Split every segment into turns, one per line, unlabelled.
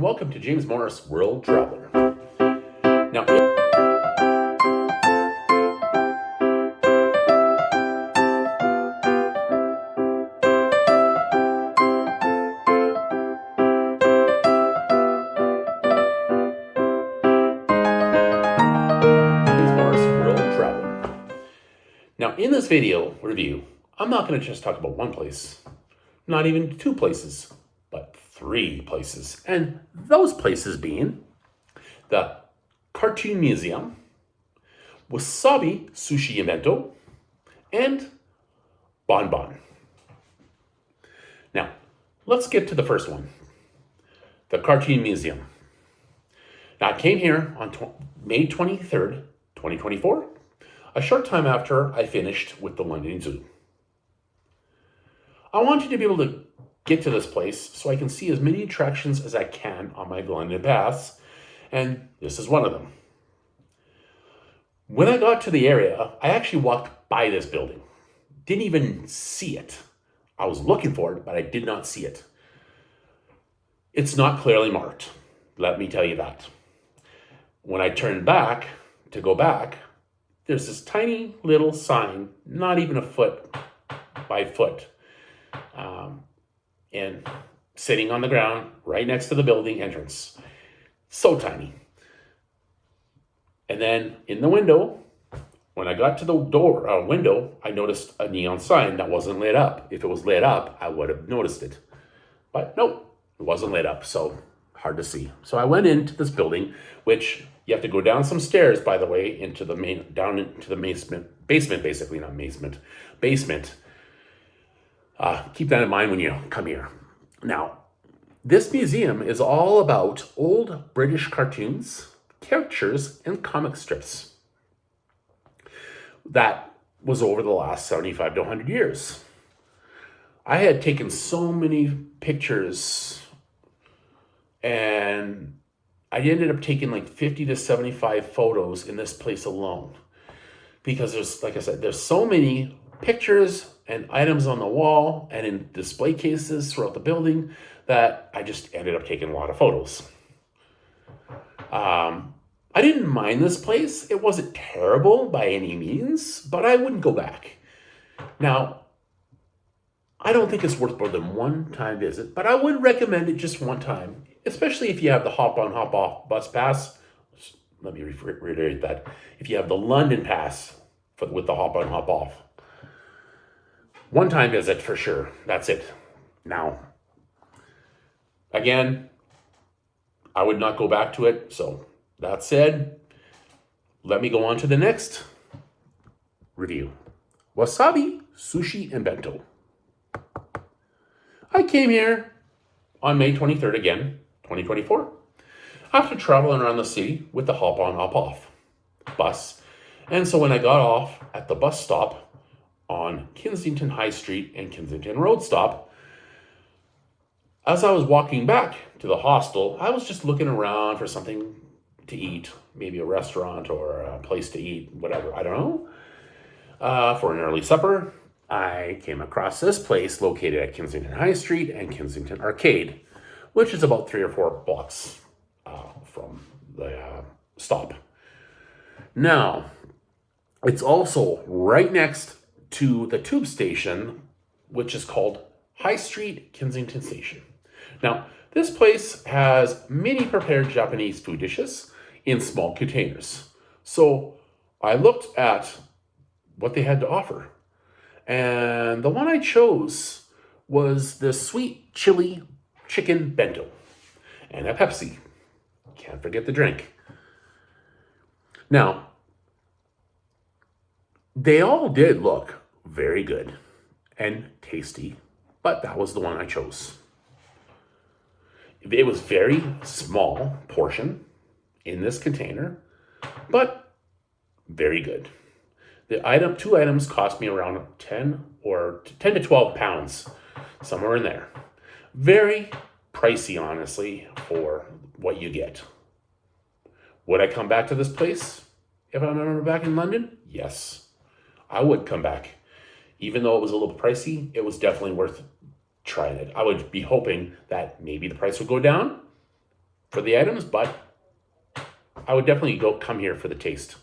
welcome to James Morris World Traveler. Now, in this video review, I'm not going to just talk about one place, not even two places, but three places. And those places being the Cartoon Museum, Wasabi, Sushi and Bento, and Bonbon. Now, let's get to the first one, the Cartoon Museum. Now, I came here on May 23rd, 2024, a short time after I finished with the London Zoo. I wanted to be able to get to this place so I can see as many attractions as I can on my London pass, and this is one of them. When I got to the area, I actually walked by this building. Didn't even see it. I was looking for it, but I did not see it. It's not clearly marked, let me tell you that. When I turned back to go back, there's this tiny little sign, not even a foot by foot, and sitting on the ground right next to the building entrance. So tiny. And then in the window, when I got to the window, I noticed a neon sign that wasn't lit up. If it was lit up, I would have noticed it. But nope, it wasn't lit up, so hard to see. So I went into this building, which you have to go down some stairs, by the way, down into the basement, basically, not basement. Keep that in mind when you come here. Now, this museum is all about old British cartoons, caricatures, and comic strips. That was over the last 75 to 100 years. I had taken so many pictures, and I ended up taking like 50 to 75 photos in this place alone. Because there's, like I said, there's so many pictures and items on the wall and in display cases throughout the building that I just ended up taking a lot of photos. I didn't mind this place. It wasn't terrible by any means, but I wouldn't go back. Now, I don't think it's worth more than one-time visit, but I would recommend it just one time, especially if you have the hop-on, hop-off bus pass. Let me reiterate that. If you have the London pass with the hop-on, hop-off. One-time visit for sure. That's it. Now, again, I would not go back to it. So that said, let me go on to the next review. Wasabi, Sushi and Bento. I came here on May 23rd again, 2024, after traveling around the city with the hop-on, hop-off bus. And so when I got off at the bus stop on Kensington High Street and Kensington Road stop, as I was walking back to the hostel, I was just looking around for something to eat, maybe a restaurant or a place to eat, whatever, I don't know, for an early supper. I came across this place located at Kensington High Street and Kensington Arcade, which is about 3 or 4 blocks from the stop. Now, it's also right next to the tube station, which is called High Street Kensington Station. Now, this place has many prepared Japanese food dishes in small containers. So I looked at what they had to offer. And the one I chose was the sweet chili chicken bento and a Pepsi. Can't forget the drink. Now, they all did look very good and tasty, but that was the one I chose. It was very small portion in this container, but very good. The two items cost me around 10 to 12 pounds, somewhere in there. Very pricey, honestly, for what you get. Would I come back to this place if I'm ever back in London? Yes, I would come back. Even though it was a little pricey, it was definitely worth trying it. I would be hoping that maybe the price would go down for the items, but I would definitely come here for the taste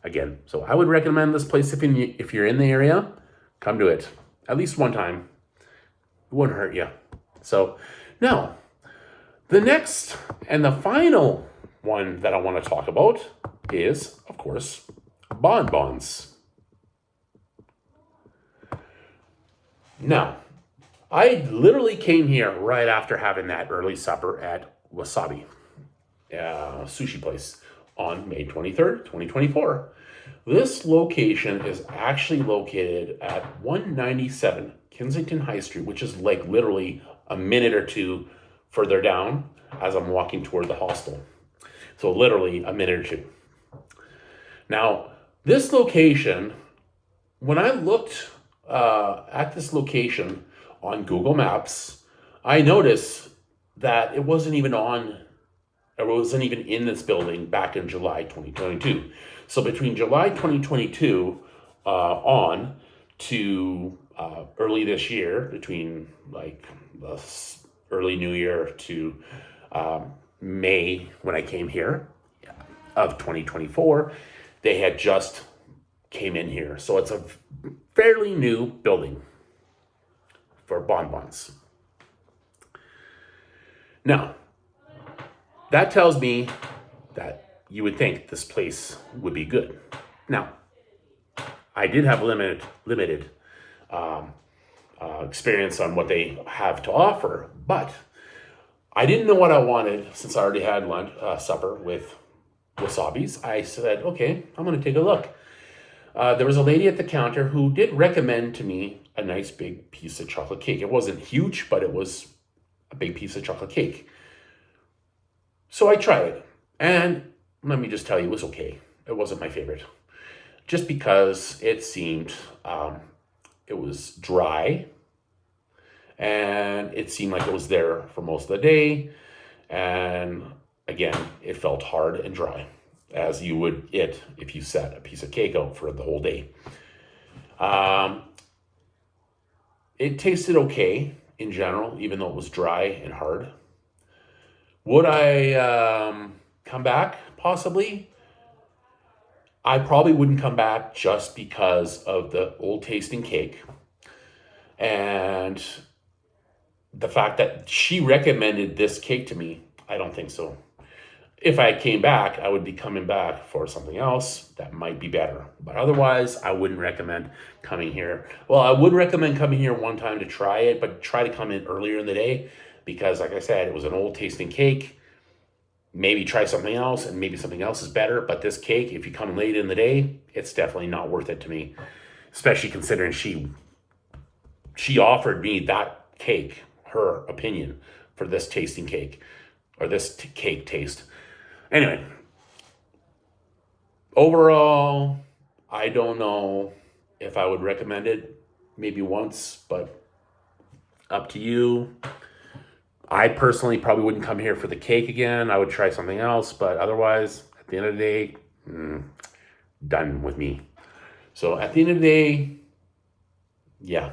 again. So I would recommend this place if you're in the area, come to it at least one time. It wouldn't hurt you. So now, the next and the final one that I want to talk about is, of course, Bonbons. Now, I literally came here right after having that early supper at Wasabi, sushi place, on May 23rd, 2024. This location is actually located at 197 Kensington High Street, which is like literally a minute or two further down as I'm walking toward the hostel. So literally a minute or two. Now, this location, when I looked at this location on Google Maps, I noticed that it wasn't even in this building back in July 2022. So between July 2022 on to early this year, between like the early New Year to May when I came here of 2024, they had just came in here. So it's a fairly new building for Bonbons. Now, that tells me that you would think this place would be good. Now, I did have limited experience on what they have to offer, but I didn't know what I wanted since I already had lunch, supper with Wasabis. I said, okay, I'm going to take a look. There was a lady at the counter who did recommend to me a nice big piece of chocolate cake. It wasn't huge, but it was a big piece of chocolate cake. So I tried it, and let me just tell you, it was okay. It wasn't my favorite, just because it seemed it was dry, and it seemed like it was there for most of the day, and again, it felt hard and dry, as you would if you set a piece of cake out for the whole day. It tasted okay in general, even though it was dry and hard. Would I come back? Possibly. I probably wouldn't come back just because of the old tasting cake and the fact that she recommended this cake to me. I don't think so. If I came back, I would be coming back for something else that might be better. But otherwise, I wouldn't recommend coming here. Well, I would recommend coming here one time to try it, but try to come in earlier in the day because, like I said, it was an old tasting cake. Maybe try something else, and maybe something else is better. But this cake, if you come late in the day, it's definitely not worth it to me, especially considering she offered me that cake, her opinion, for this tasting cake, or this cake taste. Anyway, overall, I don't know if I would recommend it. Maybe once, but up to you. I personally probably wouldn't come here for the cake again. I would try something else, but otherwise, at the end of the day, done with me. So at the end of the day, yeah.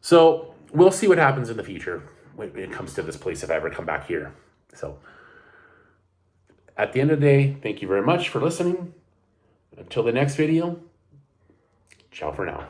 So we'll see what happens in the future when it comes to this place if I ever come back here. So at the end of the day, thank you very much for listening. Until the next video, ciao for now.